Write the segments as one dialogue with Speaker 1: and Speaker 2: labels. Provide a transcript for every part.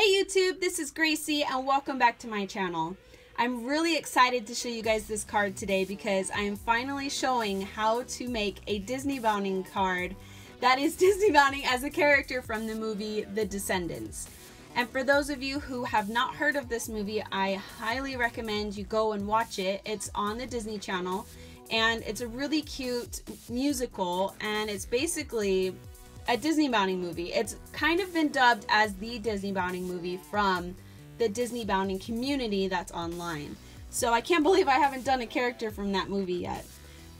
Speaker 1: Hey YouTube, this is Gracie and welcome back to my channel. I'm really excited to show you guys this card today because I am finally showing how to make a Disneybounding card that is Disneybounding as a character from the movie The Descendants. And for those of you who have not heard of this movie, I highly recommend you go and watch it. It's on the Disney Channel and it's a really cute musical, and it's basically a Disneybounding movie. It's kind of been dubbed as the Disneybounding movie from the Disneybounding community that's online. So I can't believe I haven't done a character from that movie yet.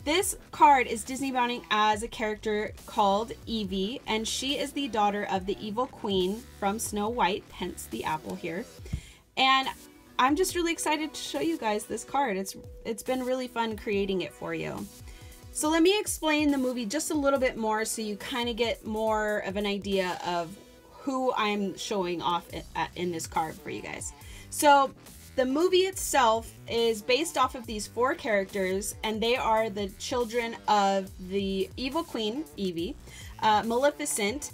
Speaker 1: This card is Disneybounding as a character called Evie, and she is the daughter of the evil queen from Snow White, hence the apple here. And I'm just really excited to show you guys this card. It's been really fun creating it for you. So let me explain the movie just a little bit more so you kind of get more of an idea of who I'm showing off in this card for you guys. So the movie itself is based off of these 4 characters, and they are the children of the evil queen, Evie, Maleficent,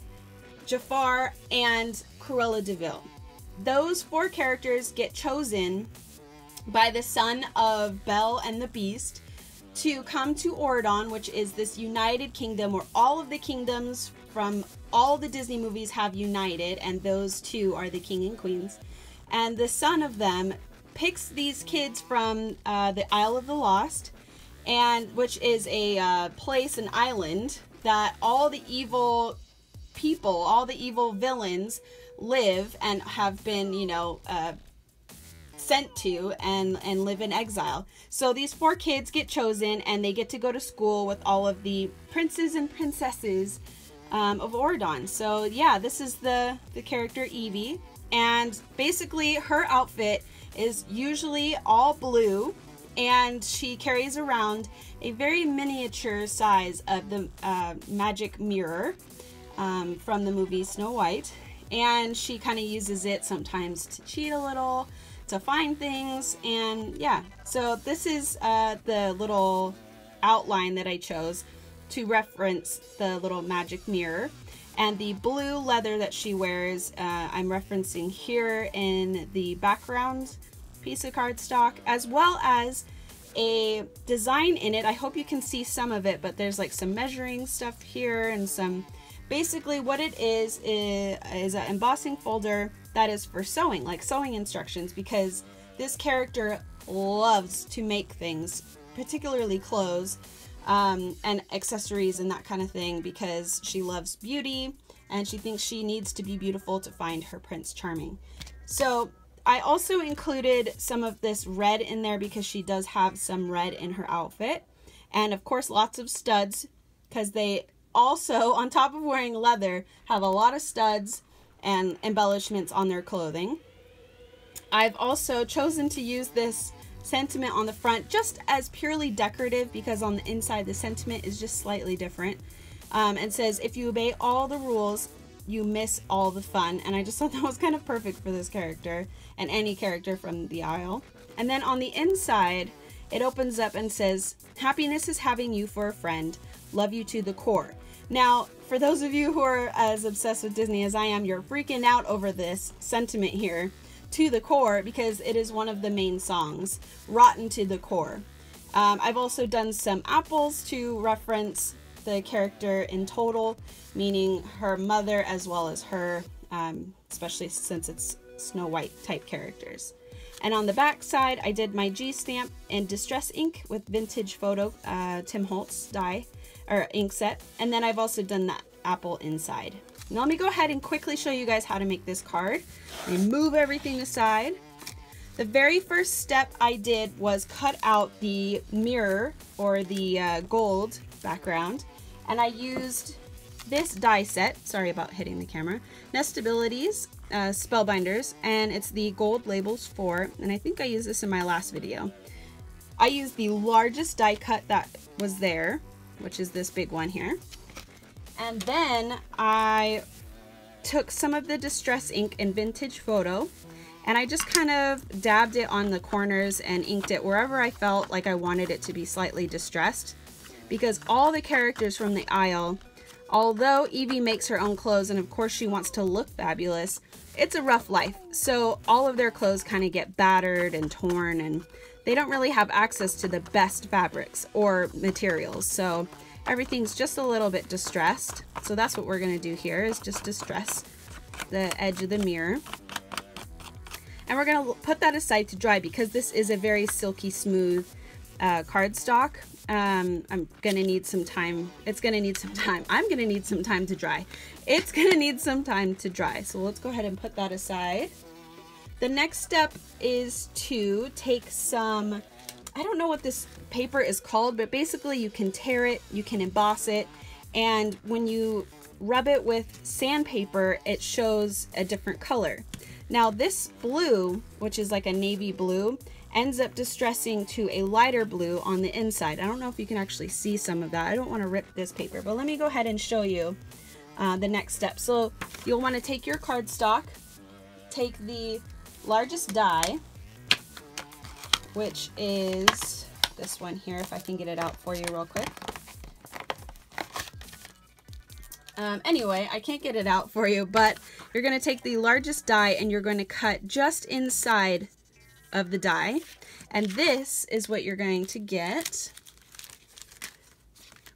Speaker 1: Jafar, and Cruella De Vil. Those 4 characters get chosen by the son of Belle and the Beast to come to Auradon, which is this united kingdom where all of the kingdoms from all the Disney movies have united, and those 2 are the king and queens. And the son of them picks these kids from the Isle of the Lost, and which is a place, an island that all the evil people, all the evil villains live and have been, you know, sent to and live in exile. So these 4 kids get chosen and they get to go to school with all of the princes and princesses of Auradon. So yeah, this is the character Evie, and basically her outfit is usually all blue, and she carries around a very miniature size of the magic mirror from the movie Snow White, and she kind of uses it sometimes to cheat a little, to find things. And yeah, so this is the little outline that I chose to reference the little magic mirror. And the blue leather that she wears, I'm referencing here in the background piece of cardstock, as well as a design in it. I hope you can see some of it, but there's like some measuring stuff here and some, basically what it is an embossing folder that is for sewing, like sewing instructions, because this character loves to make things, particularly clothes and accessories and that kind of thing, because she loves beauty and she thinks she needs to be beautiful to find her Prince Charming. So I also included some of this red in there because she does have some red in her outfit, and of course lots of studs, because they also, on top of wearing leather, have a lot of studs and embellishments on their clothing. I've also chosen to use this sentiment on the front just as purely decorative, because on the inside the sentiment is just slightly different, and says, if you obey all the rules, you miss all the fun. And I just thought that was kind of perfect for this character and any character from the Isle. And then on the inside it opens up and says, happiness is having you for a friend, love you to the core. Now, for those of you who are as obsessed with Disney as I am, you're freaking out over this sentiment here, to the core, because it is one of the main songs, Rotten to the Core. I've also done some apples to reference the character in total, meaning her mother as well as her, especially since it's Snow White type characters. And on the back side, I did my G stamp in Distress ink with Vintage Photo Tim Holtz die or ink set, and then I've also done that apple inside. Now let me go ahead and quickly show you guys how to make this card. Let me move everything aside. The very first step I did was cut out the mirror, or the gold background, and I used this die set, sorry about hitting the camera, Nestabilities, Spellbinders, and it's the gold labels 4, and I think I used this in my last video. I used the largest die cut that was there, which is this big one here. And then I took some of the Distress ink in Vintage Photo, and I just kind of dabbed it on the corners and inked it wherever I felt like I wanted it to be slightly distressed, because all the characters from the Isle Although Evie makes her own clothes and of course she wants to look fabulous, it's a rough life. So all of their clothes kind of get battered and torn, and they don't really have access to the best fabrics or materials. So everything's just a little bit distressed. So that's what we're going to do here, is just distress the edge of the mirror. And we're going to put that aside to dry because this is a very silky smooth cardstock. I'm going to need some time. It's going to need some time. I'm going to need some time to dry. It's going to need some time to dry. So let's go ahead and put that aside. The next step is to take some, I don't know what this paper is called, but basically you can tear it, you can emboss it, and when you rub it with sandpaper, it shows a different color. Now this blue, which is like a navy blue, ends up distressing to a lighter blue on the inside. I don't know if you can actually see some of that. I don't want to rip this paper, but let me go ahead and show you the next step. So you'll want to take your cardstock, take the largest die, which is this one here, if I can get it out for you real quick. Anyway, I can't get it out for you, but you're going to take the largest die and you're going to cut just inside of the die, and this is what you're going to get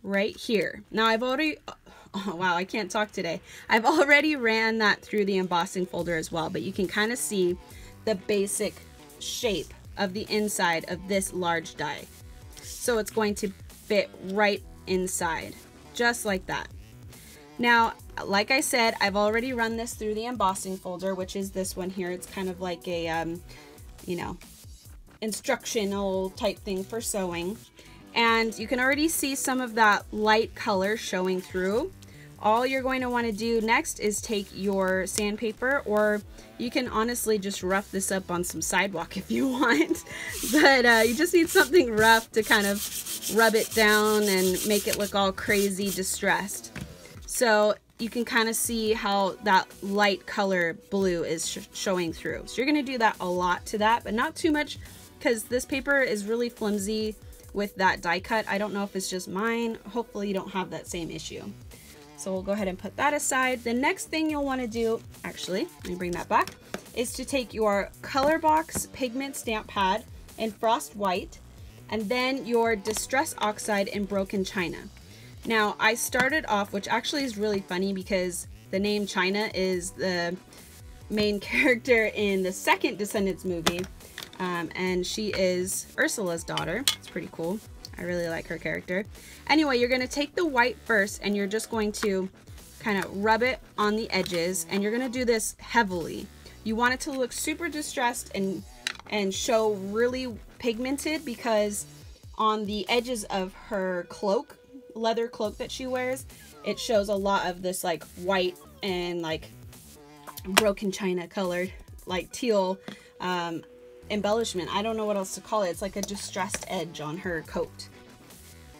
Speaker 1: right here. Now I've already, oh wow, I can't talk today. I've already ran that through the embossing folder as well, but you can kind of see the basic shape of the inside of this large die. So it's going to fit right inside, just like that. Now, like I said, I've already run this through the embossing folder, which is this one here. It's kind of like a, you know, instructional type thing for sewing. And you can already see some of that light color showing through. All you're going to want to do next is take your sandpaper, or you can honestly just rough this up on some sidewalk if you want. But you just need something rough to kind of rub it down and make it look all crazy distressed. So you can kind of see how that light color blue is showing through. So you're going to do that a lot to that, but not too much, because this paper is really flimsy with that die cut. I don't know if it's just mine. Hopefully you don't have that same issue. So we'll go ahead and put that aside. The next thing you'll want to do, actually, let me bring that back, is to take your Color Box pigment stamp pad in Frost White, and then your Distress Oxide in Broken China. Now, I started off, which actually is really funny because the name China is the main character in the second Descendants movie, and she is Ursula's daughter. It's pretty cool. I really like her character. Anyway, you're going to take the white first, and you're just going to kind of rub it on the edges, and you're going to do this heavily. You want it to look super distressed and show really pigmented, because on the edges of her cloak, leather cloak that she wears, it shows a lot of this like white and like broken china colored, like teal embellishment. I don't know what else to call it. It's like a distressed edge on her coat.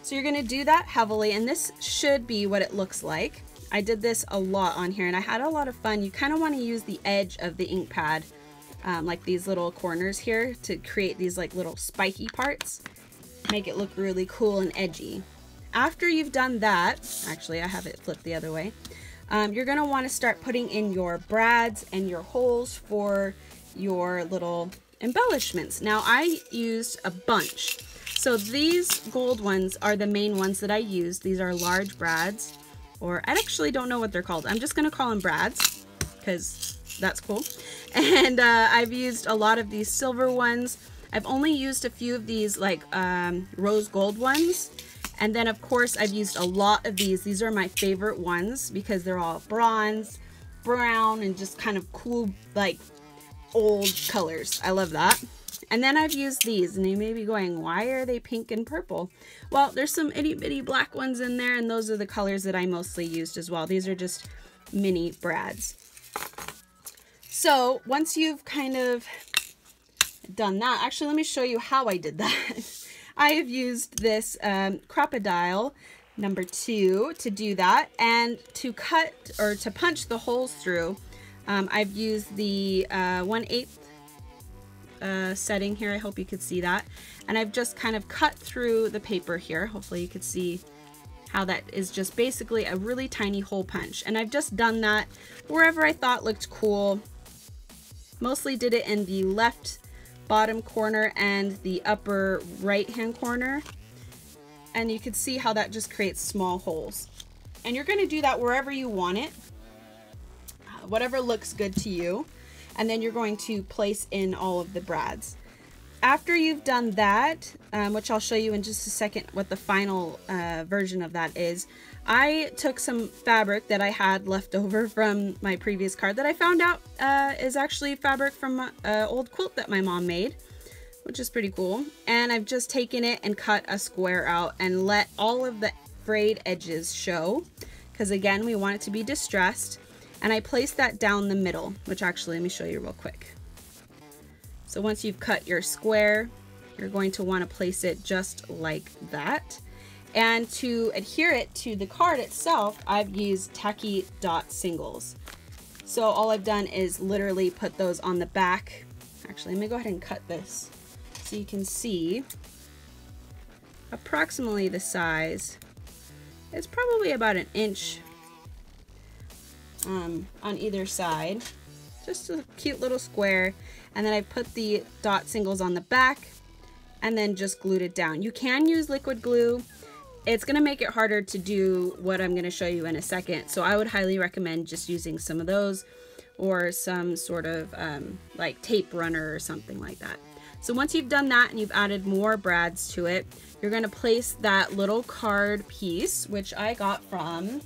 Speaker 1: So you're going to do that heavily, and this should be what it looks like. I did this a lot on here and I had a lot of fun. You kind of want to use the edge of the ink pad, like these little corners here, to create these like little spiky parts, make it look really cool and edgy. After you've done that, actually I have it flipped the other way, you're going to want to start putting in your brads and your holes for your little embellishments. Now I used a bunch. So these gold ones are the main ones that I used. These are large brads, or I actually don't know what they're called. I'm just going to call them brads because that's cool. And I've used a lot of these silver ones. I've only used a few of these like rose gold ones. And then of course I've used a lot of these. These are my favorite ones because they're all bronze, brown, and just kind of cool, like old colors. I love that. And then I've used these, and you may be going, why are they pink and purple? Well, there's some itty bitty black ones in there, and those are the colors that I mostly used as well. These are just mini brads. So once you've kind of done that, actually let me show you how I did that. I have used this Crop-A-Dile #2 to do that, and to cut or to punch the holes through, I've used the 1/8 setting here. I hope you could see that. And I've just kind of cut through the paper here. Hopefully you could see how that is just basically a really tiny hole punch. And I've just done that wherever I thought looked cool. Mostly did it in the left bottom corner and the upper right hand corner. And you can see how that just creates small holes. And you're going to do that wherever you want it, whatever looks good to you. And then you're going to place in all of the brads. After you've done that, which I'll show you in just a second what the final version of that is, I took some fabric that I had left over from my previous card that I found out is actually fabric from an old quilt that my mom made, which is pretty cool. And I've just taken it and cut a square out and let all of the frayed edges show, because again, we want it to be distressed. And I placed that down the middle, which actually, let me show you real quick. So once you've cut your square, you're going to want to place it just like that. And to adhere it to the card itself, I've used Tacky Dot Singles. So all I've done is literally put those on the back. Actually, let me go ahead and cut this so you can see approximately the size. It's probably about an inch on either side. Just a cute little square. And then I put the dot singles on the back and then just glued it down. You can use liquid glue. It's going to make it harder to do what I'm going to show you in a second. So I would highly recommend just using some of those or some sort of like tape runner or something like that. So once you've done that and you've added more brads to it, you're going to place that little card piece, which I got from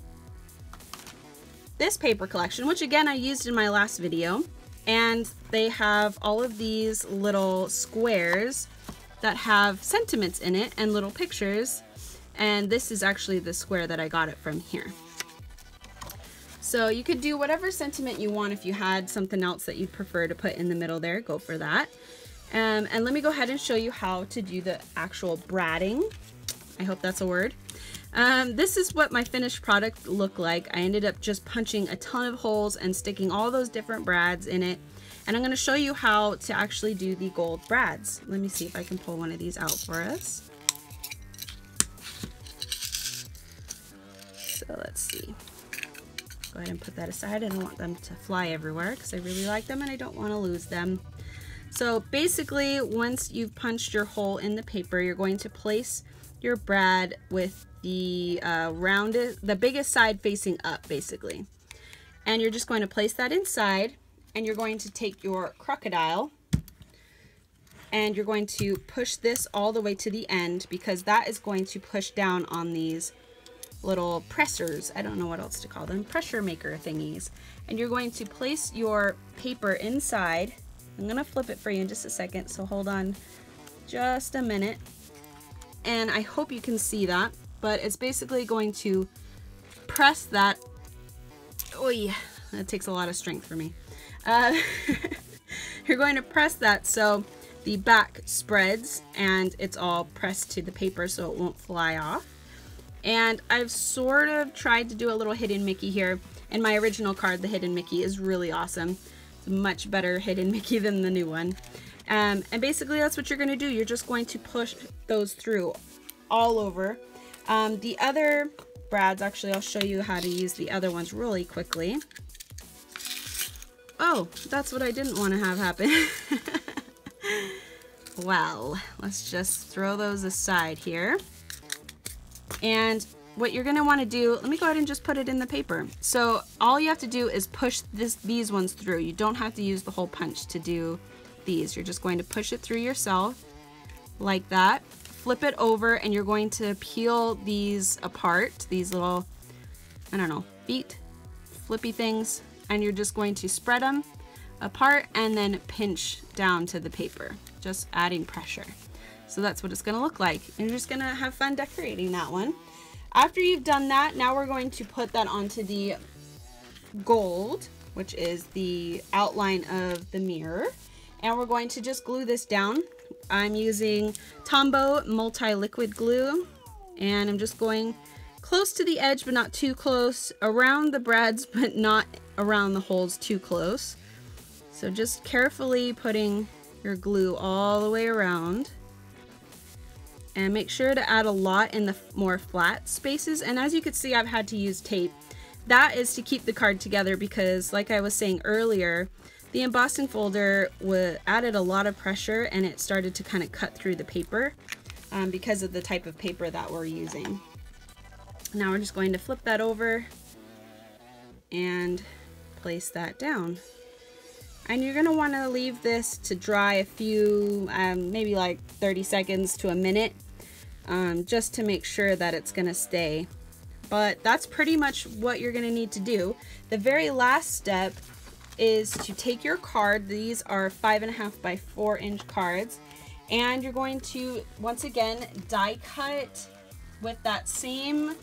Speaker 1: this paper collection, which again I used in my last video. And they have all of these little squares that have sentiments in it and little pictures. And this is actually the square that I got it from here. So you could do whatever sentiment you want. If you had something else that you'd prefer to put in the middle there, go for that. And let me go ahead and show you how to do the actual bradding. I hope that's a word. This is what my finished product looked like. I ended up just punching a ton of holes and sticking all those different brads in it. And I'm going to show you how to actually do the gold brads. Let me see if I can pull one of these out for us. So let's see. Go ahead and put that aside. I don't want them to fly everywhere because I really like them and I don't want to lose them. So basically, once you've punched your hole in the paper, you're going to place your brad with the the biggest side facing up, basically. And you're just going to place that inside, and you're going to take your Crop-A-Dile and you're going to push this all the way to the end, because that is going to push down on these little pressers. I don't know what else to call them, pressure maker thingies. And you're going to place your paper inside. I'm gonna flip it for you in just a second, so hold on just a minute. And I hope you can see that, but it's basically going to press that. Oh yeah, that takes a lot of strength for me. You're going to press that so the back spreads and it's all pressed to the paper so it won't fly off. And I've sort of tried to do a little hidden Mickey here. In my original card, the hidden Mickey is really awesome. It's a much better hidden Mickey than the new one. And basically that's what you're going to do. You're just going to push those through all over. The other brads, actually I'll show you how to use the other ones really quickly. Oh, that's what I didn't want to have happen. Well, let's just throw those aside here. And what you're going to want to do, let me go ahead and just put it in the paper. So all you have to do is push these ones through. You don't have to use the hole punch to do these. You're just going to push it through yourself like that. Flip it over and you're going to peel these apart, these little, I don't know, feet, flippy things, and you're just going to spread them apart and then pinch down to the paper, just adding pressure. So that's what it's going to look like. And you're just going to have fun decorating that one. After you've done that, now we're going to put that onto the gold, which is the outline of the mirror. And we're going to just glue this down. I'm using Tombow multi-liquid glue. And I'm just going close to the edge, but not too close. Around the brads, but not around the holes too close. So just carefully putting your glue all the way around. and make sure to add a lot in the more flat spaces. And as you can see, I've had to use tape. That is to keep the card together because, like I was saying earlier, the embossing folder added a lot of pressure and it started to kind of cut through the paper because of the type of paper that we're using. Now we're just going to flip that over and place that down. And you're going to want to leave this to dry a few, maybe like 30 seconds to a minute, just to make sure that it's going to stay. But that's pretty much what you're going to need to do. The very last step is to take your card. These are 5.5 by 4 inch cards. And you're going to, once again, die cut with that same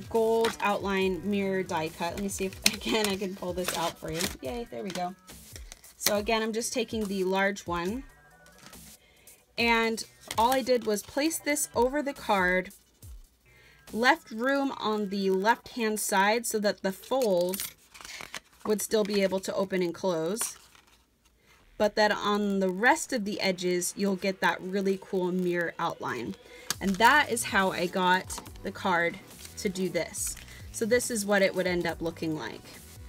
Speaker 1: gold outline mirror die cut. Let me see if, again, I can pull this out for you. Yay, there we go. So again, I'm just taking the large one. And all I did was place this over the card, left room on the left-hand side so that the fold would still be able to open and close, but that on the rest of the edges, you'll get that really cool mirror outline. And that is how I got the card to do this. So this is what it would end up looking like.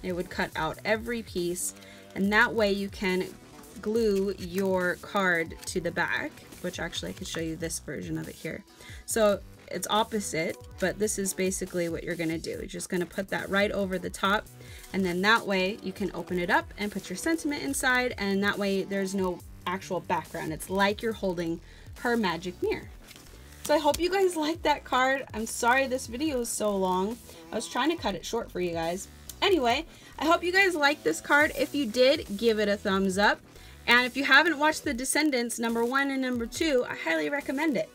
Speaker 1: It would cut out every piece, and that way you can glue your card to the back, which actually I could show you this version of it here. So it's opposite, but this is basically what you're gonna do. You're just gonna put that right over the top, and then that way you can open it up and put your sentiment inside, and that way there's no actual background. It's like you're holding her magic mirror. So I hope you guys like that card. I'm sorry this video is so long. I was trying to cut it short for you guys. Anyway, I hope you guys like this card. If you did, give it a thumbs up. And if you haven't watched the Descendants #1 and #2, I highly recommend it.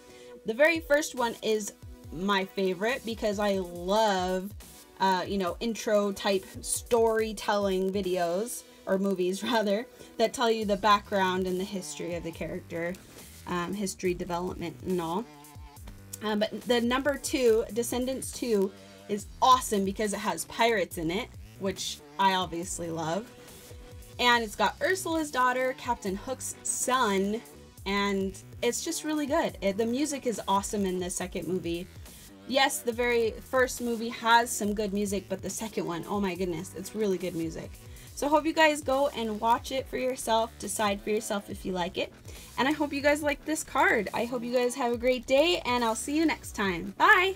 Speaker 1: The very first one is my favorite because I love, you know, intro type storytelling videos, or movies rather, that tell you the background and the history of the character, history development and all. But the #2, Descendants 2, is awesome because it has pirates in it, which I obviously love. And it's got Ursula's daughter, Captain Hook's son, and it's just really good. The music is awesome in the second movie. Yes, the very first movie has some good music, but the second one, oh my goodness, it's really good music. So I hope you guys go and watch it for yourself, decide for yourself if you like it. And I hope you guys like this card. I hope you guys have a great day, and I'll see you next time. Bye!